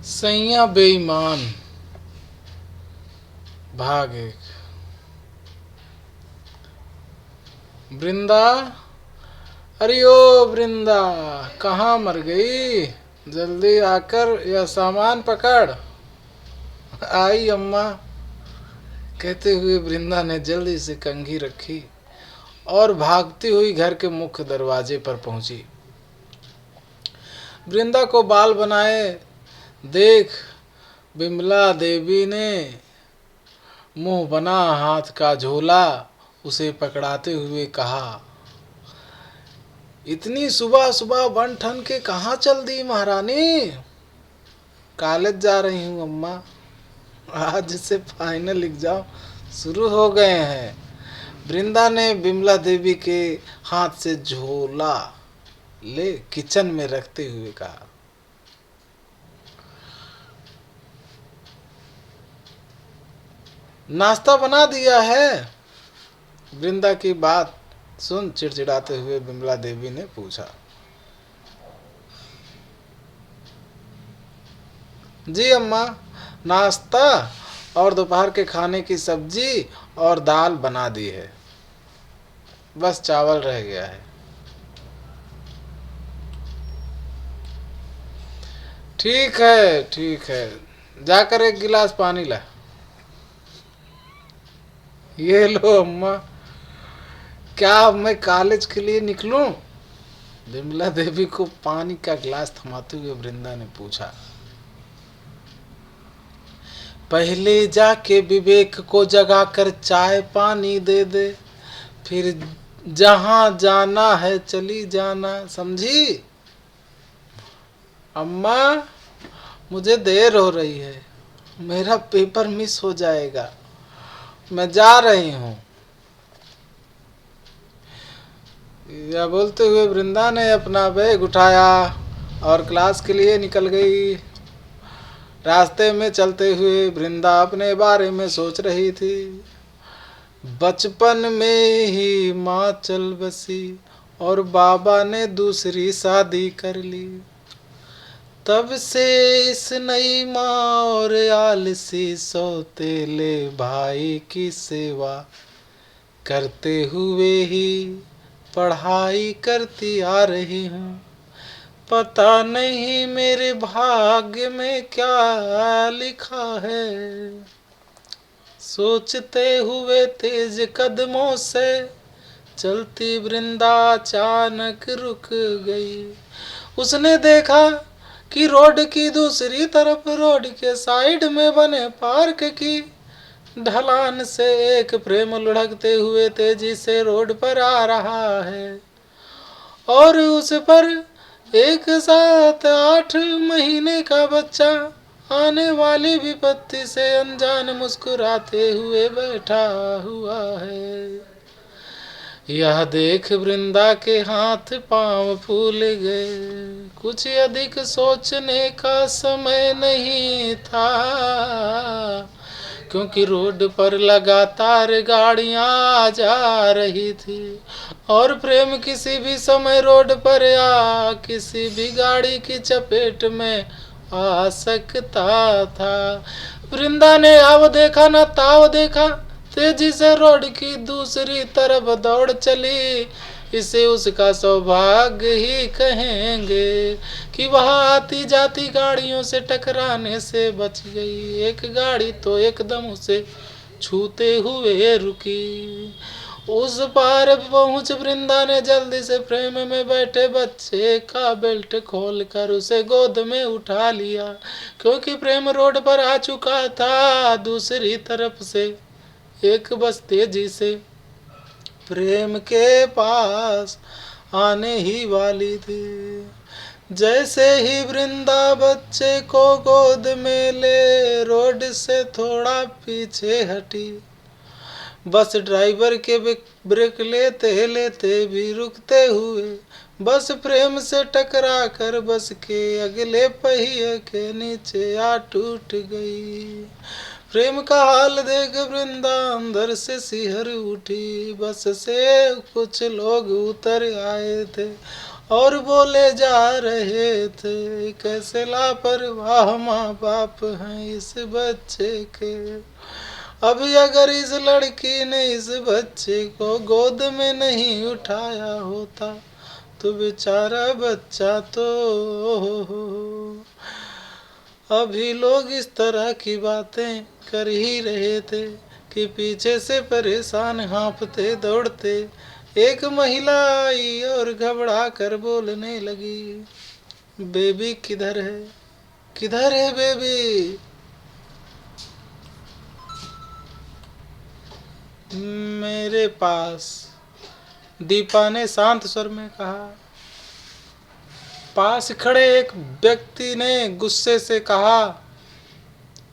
सैया बेईमान भाग एक। वृंदा, अरे ओ वृंदा, कहाँ मर गई? जल्दी आकर यह सामान पकड़। आई अम्मा, कहते हुए वृंदा ने जल्दी से कंघी रखी और भागती हुई घर के मुख्य दरवाजे पर पहुंची। वृंदा को बाल बनाए देख बिमला देवी ने मुंह बना हाथ का झोला उसे पकड़ाते हुए कहा, इतनी सुबह सुबह बन ठन के कहाँ चल दी महारानी? कॉलेज जा रही हूँ अम्मा, आज से फाइनल एग्जाम शुरू हो गए हैं। वृंदा ने बिमला देवी के हाथ से झोला ले किचन में रखते हुए कहा। नाश्ता बना दिया है? वृंदा की बात सुन चिड़चिड़ाते हुए बिमला देवी ने पूछा। जी अम्मा, नाश्ता और दोपहर के खाने की सब्जी और दाल बना दी है, बस चावल रह गया है। ठीक है ठीक है, जाकर एक गिलास पानी ला। ये लो अम्मा, क्या अब मैं कॉलेज के लिए निकलूं? बिमला देवी को पानी का गिलास थमाते हुए वृंदा ने पूछा। पहले जाके विवेक को जगा कर चाय पानी दे दे, फिर जहां जाना है चली जाना, समझी? अम्मा, मुझे देर हो रही है, मेरा पेपर मिस हो जाएगा, मैं जा रही हूँ। यह बोलते हुए वृंदा ने अपना बैग उठाया और क्लास के लिए निकल गई। रास्ते में चलते हुए वृंदा अपने बारे में सोच रही थी। बचपन में ही माँ चल बसी और बाबा ने दूसरी शादी कर ली, तब से इस नई माँ और आलसी सौतेले भाई की सेवा करते हुए ही पढ़ाई करती आ रही हूँ। पता नहीं मेरे भाग्य में क्या लिखा है। सोचते हुए तेज कदमों से चलती वृंदा अचानक रुक गई। उसने देखा कि रोड की दूसरी तरफ रोड के साइड में बने पार्क की ढलान से एक प्रेम लुढ़कते हुए तेजी से रोड पर आ रहा है और उस पर एक साथ 8 महीने का बच्चा आने वाली विपत्ति से अनजान मुस्कुराते हुए बैठा हुआ है। यह देख वृंदा के हाथ पांव फूल गए। कुछ अधिक सोचने का समय नहीं था, क्योंकि रोड पर लगातार गाड़ियां आ जा रही थी और प्रेम किसी भी समय रोड पर या किसी भी गाड़ी की चपेट में आ सकता था। वृंदा ने अब देखा न ताव देखा, तेजी से रोड की दूसरी तरफ दौड़ चली। इसे उसका सौभाग्य ही कहेंगे कि वह आती जाती गाड़ियों से टकराने से बच गई। एक गाड़ी तो एकदम उसे छूते हुए रुकी। उस पार पहुंच वृंदा ने जल्दी से प्रेम में बैठे बच्चे का बेल्ट खोलकर उसे गोद में उठा लिया, क्योंकि प्रेम रोड पर आ चुका था। दूसरी तरफ से एक बस तेजी से प्रेम के पास आने ही वाली थी। जैसे ही वृंदा बच्चे को गोद में ले रोड से थोड़ा पीछे हटी, बस ड्राइवर के ब्रेक लेते लेते भी रुकते हुए बस प्रेम से टकरा कर बस के अगले पहिए के नीचे आ टूट गई। प्रेम का हाल देख वृंदा अंदर से सिहर उठी। बस से कुछ लोग उतर आए थे और बोले जा रहे थे, कैसे लापरवाह माँ बाप हैं इस बच्चे के। अभी अगर इस लड़की ने इस बच्चे को गोद में नहीं उठाया होता तो बेचारा बच्चा तो। अभी लोग इस तरह की बातें कर ही रहे थे कि पीछे से परेशान हाँफते दौड़ते एक महिला आई और घबरा कर बोलने लगी, बेबी किधर है, किधर है बेबी। मेरे पास, दीपा ने शांत स्वर में कहा। पास खड़े एक व्यक्ति ने गुस्से से कहा,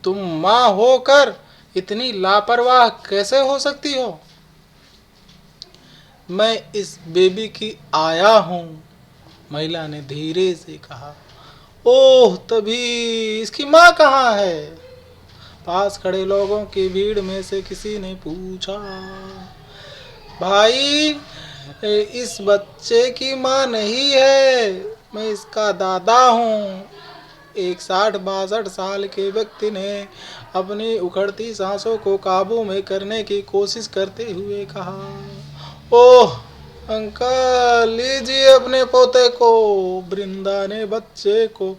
तुम माँ होकर इतनी लापरवाह कैसे हो सकती हो। मैं इस बेबी की आया हूँ, महिला ने धीरे से कहा। ओह, तभी इसकी माँ कहाँ है। पास खड़े लोगों की भीड़ में से किसी ने पूछा, भाई इस बच्चे की माँ नहीं है, मैं इसका दादा हूँ। एक 60-62 साल के व्यक्ति ने अपनी उखड़ती सांसों को काबू में करने की कोशिश करते हुए कहा, ओह अंकल, लीजिए अपने पोते को। वृंदा ने बच्चे को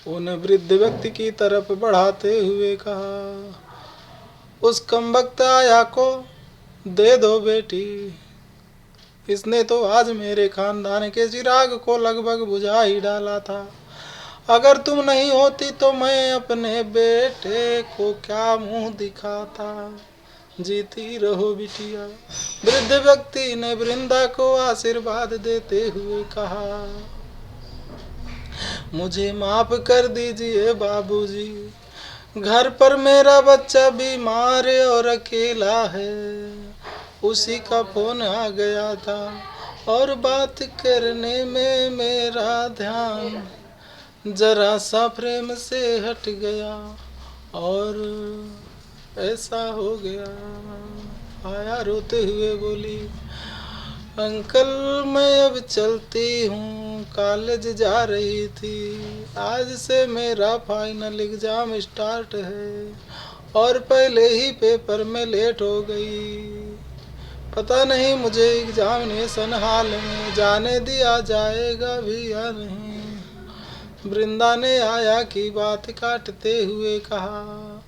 उन वृद्ध व्यक्ति की तरफ बढ़ाते हुए कहा, उस कमबख्त आया को दे दो बेटी, इसने तो आज मेरे खानदान के चिराग को लगभग बुझा ही डाला था। अगर तुम नहीं होती तो मैं अपने बेटे को क्या मुंह दिखाता। जीती रहो बिटिया। वृद्ध व्यक्ति ने वृंदा को आशीर्वाद देते हुए कहा, मुझे माफ कर दीजिए बाबूजी, घर पर मेरा बच्चा बीमार और अकेला है, उसी का फोन आ गया था और बात करने में मेरा ध्यान जरा सा प्रेम से हट गया और ऐसा हो गया। आया रोते हुए बोली, अंकल मैं अब चलती हूँ, कॉलेज जा रही थी, आज से मेरा फाइनल एग्जाम स्टार्ट है और पहले ही पेपर में लेट हो गई। पता नहीं मुझे एग्जामिनेशन हॉल में जाने दिया जाएगा भी या नहीं। वृंदा ने आया की बात काटते हुए कहा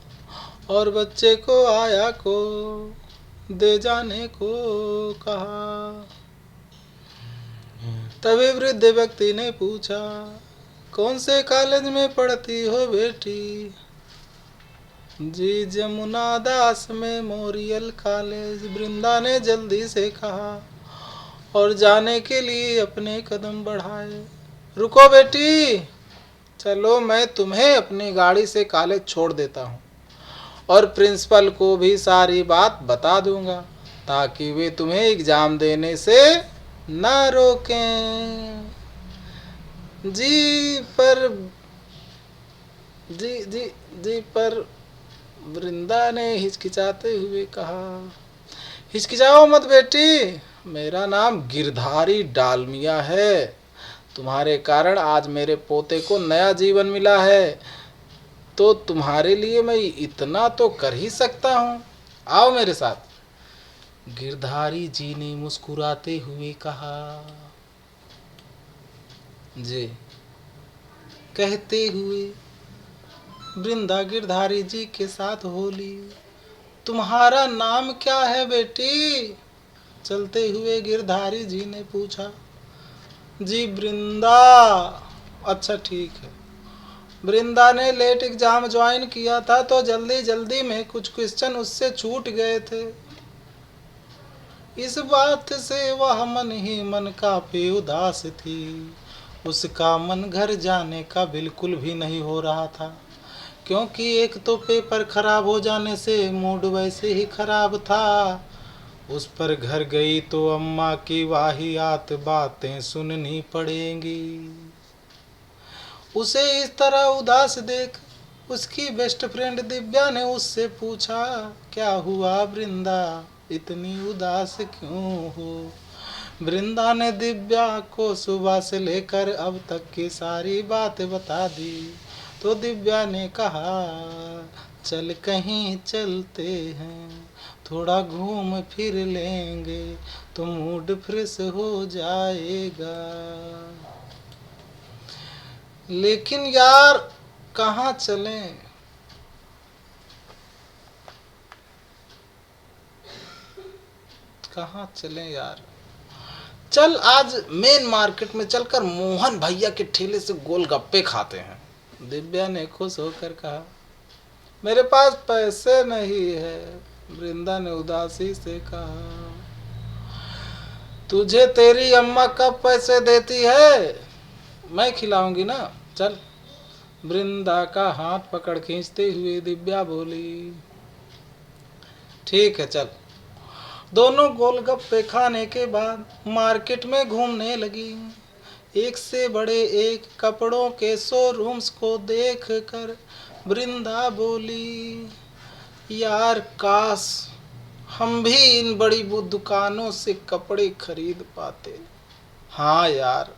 और बच्चे को आया को दे जाने को कहा। तभी वृद्ध व्यक्ति ने पूछा, कौन से कॉलेज में पढ़ती हो बेटी। जी जमुना दास मेमोरियल कॉलेज, वृंदा ने जल्दी से कहा और जाने के लिए अपने कदम बढ़ाए। रुको बेटी, चलो मैं तुम्हें अपनी गाड़ी से कॉलेज छोड़ देता हूँ और प्रिंसिपल को भी सारी बात बता दूंगा ताकि वे तुम्हें एग्जाम देने से ना रोकें। जी पर वृंदा ने हिचकिचाते हुए कहा, हिचकिचाओ मत बेटी, मेरा नाम गिरधारी डालमिया है, तुम्हारे कारण आज मेरे पोते को नया जीवन मिला है, तो तुम्हारे लिए मैं इतना तो कर ही सकता हूँ, आओ मेरे साथ। गिरधारी जी ने मुस्कुराते हुए कहा। जी कहते हुए वृंदा गिरधारी जी के साथ होली। तुम्हारा नाम क्या है बेटी। चलते हुए गिरधारी जी ने पूछा। जी वृंदा। अच्छा ठीक है। वृंदा ने लेट एग्जाम ज्वाइन किया था तो जल्दी जल्दी में कुछ क्वेश्चन उससे छूट गए थे, इस बात से वह मन ही मन काफी उदास थी। उसका मन घर जाने का बिल्कुल भी नहीं हो रहा था, क्योंकि एक तो पेपर खराब हो जाने से मूड वैसे ही खराब था, उस पर घर गई तो अम्मा की वाहियात बातें सुननी पड़ेंगी। उसे इस तरह उदास देख उसकी बेस्ट फ्रेंड दिव्या ने उससे पूछा, क्या हुआ वृंदा, इतनी उदास क्यों हो। वृंदा ने दिव्या को सुबह से लेकर अब तक की सारी बात बता दी। तो दिव्या ने कहा, चल कहीं चलते हैं, थोड़ा घूम फिर लेंगे तो मूड फ्रेश हो जाएगा। लेकिन यार कहाँ चलें? कहाँ चलें यार? चल आज मेन मार्केट में चलकर मोहन भैया के ठेले से गोलगप्पे खाते हैं। दिव्या ने खुश होकर कहा। मेरे पास पैसे नहीं है, वृंदा ने उदासी से कहा। तुझे तेरी अम्मा कब पैसे देती है? मैं खिलाऊंगी ना, चल। वृंदा का हाथ पकड़ खींचते हुए दिव्या बोली, ठीक है चल। दोनों गोलगप्पे खाने के बाद मार्केट में घूमने लगी। एक से बड़े एक कपड़ों के शोरूम्स को देखकर वृंदा बोली, यार काश हम भी इन बड़ी दुकानों से कपड़े खरीद पाते। हाँ यार,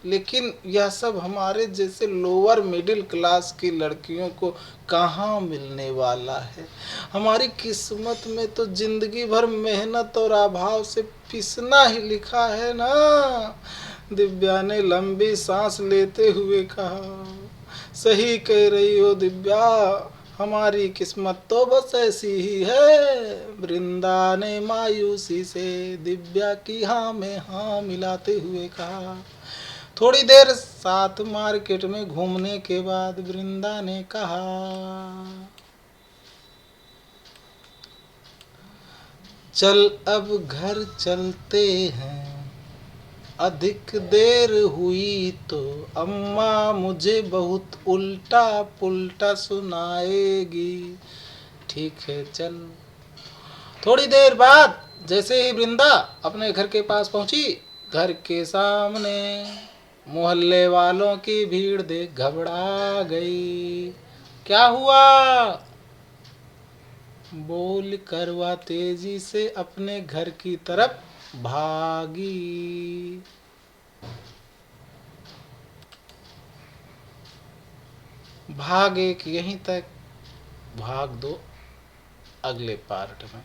लेकिन यह सब हमारे जैसे लोअर मिडिल क्लास की लड़कियों को कहाँ मिलने वाला है। हमारी किस्मत में तो जिंदगी भर मेहनत और अभाव से पिसना ही लिखा है ना। दिव्या ने लंबी सांस लेते हुए कहा, सही कह रही हो दिव्या, हमारी किस्मत तो बस ऐसी ही है। वृंदा ने मायूसी से दिव्या की हाँ में हाँ मिलाते हुए कहा। थोड़ी देर साथ मार्केट में घूमने के बाद वृंदा ने कहा, चल अब घर चलते हैं, अधिक देर हुई तो अम्मा मुझे बहुत उल्टा पुल्टा सुनाएगी। ठीक है चल। थोड़ी देर बाद जैसे ही वृंदा अपने घर के पास पहुंची, घर के सामने मोहल्ले वालों की भीड़ देख घबरा गई। क्या हुआ? बोल कर वह तेजी से अपने घर की तरफ भागी। भाग एक यहीं तक, भाग दो अगले पार्ट में।